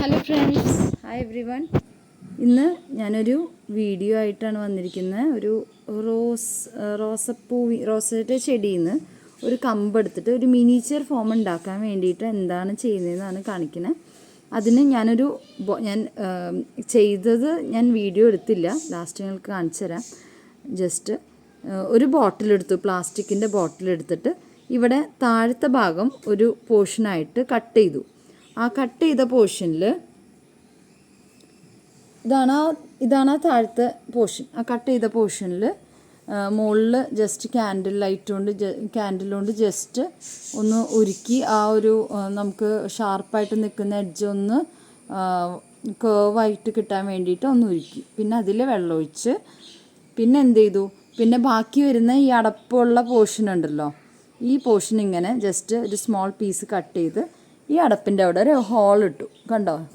Hello friends, hi every one. ഇന്ന് ഞാനൊരു video ആയിട്ടാണ് വന്നിരിക്കുന്നത്. ഒരു റോസയുടെ ചെടിയിൽ നിന്ന് ഒരു കമ്പെടുത്തിട്ട് ഒരു മിനിച്ചർ ഫോം ഉണ്ടാക്കാൻ വേണ്ടിയിട്ട് എന്താണ് ചെയ്യുന്നതെന്നാണ് കാണിക്കുന്നത്. അതിന് ഞാൻ ചെയ്തത് ഞാൻ വീഡിയോ എടുത്തില്ല, ലാസ്റ്റ് നിങ്ങൾക്ക് കാണിച്ചു തരാം. ജസ്റ്റ് ഒരു ബോട്ടിലെടുത്തു, പ്ലാസ്റ്റിക്കിൻ്റെ ബോട്ടിലെടുത്തിട്ട് ഇവിടെ താഴത്തെ ഭാഗം ഒരു പോർഷനായിട്ട് കട്ട് ചെയ്തു. ആ കട്ട് ചെയ്ത പോർഷനിൽ ഇതാണ് ആ താഴത്തെ പോർഷൻ. ആ കട്ട് ചെയ്ത പോർഷനിൽ മുകളിൽ ജസ്റ്റ് ക്യാൻഡിൽ കൊണ്ട് ജസ്റ്റ് ഒന്ന് ഉരുക്കി ആ ഒരു നമുക്ക് ഷാർപ്പായിട്ട് നിൽക്കുന്ന എഡ്ജ് ഒന്ന് കേർവായിട്ട് കിട്ടാൻ വേണ്ടിയിട്ട് ഒന്ന് ഉരുക്കി. പിന്നെ അതിൽ വെള്ളമൊഴിച്ച് പിന്നെ എന്ത് ചെയ്തു, പിന്നെ ബാക്കി വരുന്ന ഈ അടപ്പുള്ള പോർഷൻ ഉണ്ടല്ലോ, ഈ പോർഷൻ ഇങ്ങനെ ജസ്റ്റ് ഒരു സ്മോൾ പീസ് കട്ട് ചെയ്ത് ഈ അടപ്പിൻ്റെ അവിടെ ഒരു ഹോൾ ഇട്ടു.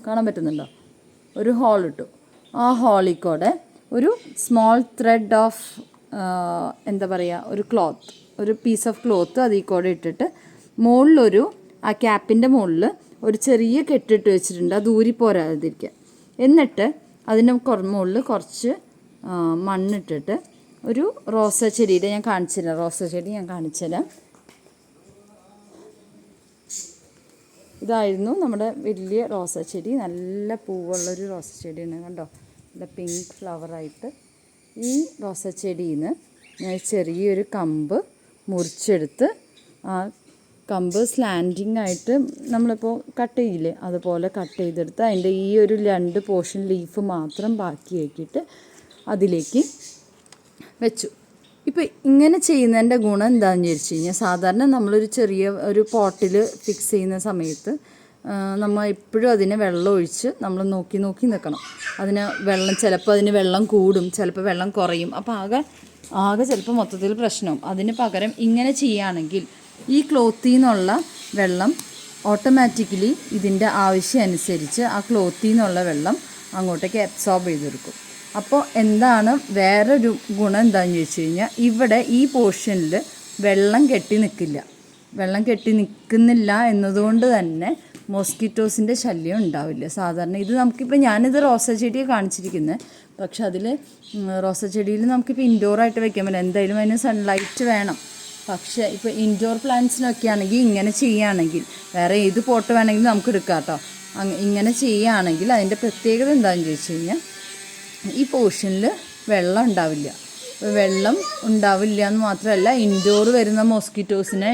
കാണാൻ പറ്റുന്നുണ്ടോ? ഒരു ഹോൾ ഇട്ടു. ആ ഹോളിൽ കൂടെ ഒരു സ്മോൾ ത്രെഡ് ഓഫ് ഒരു പീസ് ഓഫ് ക്ലോത്ത് അതിൽ കൂടെ ഇട്ടിട്ട് ആ ക്യാപ്പിൻ്റെ മുകളിൽ ഒരു ചെറിയ കെട്ടിട്ട് വെച്ചിട്ടുണ്ട്, അത് ഊരി പോരാതിരിക്കാൻ. എന്നിട്ട് അതിൻ്റെ മുകളിൽ കുറച്ച് മണ്ണിട്ടിട്ട് ഒരു റോസ ചെടി ഞാൻ കാണിച്ചു തരാം. ഇതായിരുന്നു നമ്മുടെ വലിയ റോസാ ചെടി. നല്ല പൂവുള്ളൊരു റോസാ ചെടിയാണ്, കണ്ടോ, നല്ല പിങ്ക് ഫ്ലവറായിട്ട്. ഈ റോസാ ചെടിയിൽ നിന്ന് ഞാൻ ചെറിയൊരു കമ്പ് മുറിച്ചെടുത്ത് ആ കമ്പ് സ്ലാൻഡിങ് ആയിട്ട് നമ്മളിപ്പോൾ കട്ട് ചെയ്യില്ലേ, അതുപോലെ കട്ട് ചെയ്തെടുത്ത് അതിൻ്റെ ഈ ഒരു 2 പോർഷൻ ലീഫ് മാത്രം ബാക്കിയാക്കിയിട്ട് അതിലേക്ക് വെച്ചു. ഇപ്പോൾ ഇങ്ങനെ ചെയ്യുന്നതിൻ്റെ ഗുണം എന്താണെന്ന് വിചാരിച്ചു കഴിഞ്ഞാൽ, സാധാരണ നമ്മളൊരു ചെറിയ പോട്ടിൽ ഫിക്സ് ചെയ്യുന്ന സമയത്ത് നമ്മൾ എപ്പോഴും അതിനെ വെള്ളം ഒഴിച്ച് നമ്മൾ നോക്കി നിൽക്കണം. ചിലപ്പോൾ അതിന് വെള്ളം കൂടും, ചിലപ്പോൾ വെള്ളം കുറയും. അപ്പോൾ ആകെ ചിലപ്പോൾ മൊത്തത്തിൽ പ്രശ്നവും. അതിന് പകരം ഇങ്ങനെ ചെയ്യുകയാണെങ്കിൽ ഈ ക്ലോത്തിൽ നിന്നുള്ള വെള്ളം ഓട്ടോമാറ്റിക്കലി ഇതിൻ്റെ ആവശ്യം അനുസരിച്ച് ആ ക്ലോത്തിൽ നിന്നുള്ള വെള്ളം അങ്ങോട്ടേക്ക് അബ്സോർബ് ചെയ്തെടുക്കും. അപ്പോൾ വേറൊരു ഗുണം എന്താണെന്ന് ചോദിച്ചു കഴിഞ്ഞാൽ, ഇവിടെ ഈ പോർഷനിൽ വെള്ളം കെട്ടി നിൽക്കുന്നില്ല എന്നതുകൊണ്ട് തന്നെ മോസ്കിറ്റോസിൻ്റെ ശല്യം ഉണ്ടാവില്ല. സാധാരണ ഞാനിത് റോസ ചെടിയാണ് കാണിച്ചിരിക്കുന്നത്, പക്ഷെ അതിൽ റോസ ചെടിയിൽ നമുക്കിപ്പോൾ ഇൻഡോറായിട്ട് വെക്കാൻ പറ്റില്ല, എന്തായാലും അതിന് സൺലൈറ്റ് വേണം. പക്ഷേ ഇപ്പോൾ ഇൻഡോർ പ്ലാന്റ്സിനൊക്കെ ആണെങ്കിൽ ഇങ്ങനെ ചെയ്യുകയാണെങ്കിൽ, വേറെ ഏത് പോട്ട് വേണമെങ്കിലും നമുക്ക് എടുക്കാം കേട്ടോ. ഇങ്ങനെ ചെയ്യുകയാണെങ്കിൽ അതിൻ്റെ പ്രത്യേകത എന്താണെന്ന് ചോദിച്ചു കഴിഞ്ഞാൽ, ഈ പോർഷനിൽ വെള്ളം ഉണ്ടാവില്ല എന്ന് മാത്രമല്ല, ഇൻഡോർ വരുന്ന മോസ്കിറ്റോസിനെ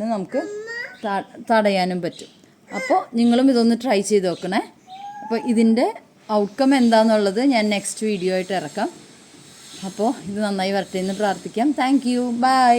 നമുക്ക് തടയാനും പറ്റും. അപ്പോൾ നിങ്ങളും ഇതൊന്ന് ട്രൈ ചെയ്ത് നോക്കണേ. അപ്പോൾ ഇതിൻ്റെ ഔട്ട്കം എന്താണെന്നുള്ളത് ഞാൻ നെക്സ്റ്റ് വീഡിയോ ആയിട്ട് ഇറക്കാം. അപ്പോൾ ഇത് നന്നായി വരട്ടെ എന്ന് പ്രാർത്ഥിക്കാം. Thank you, by.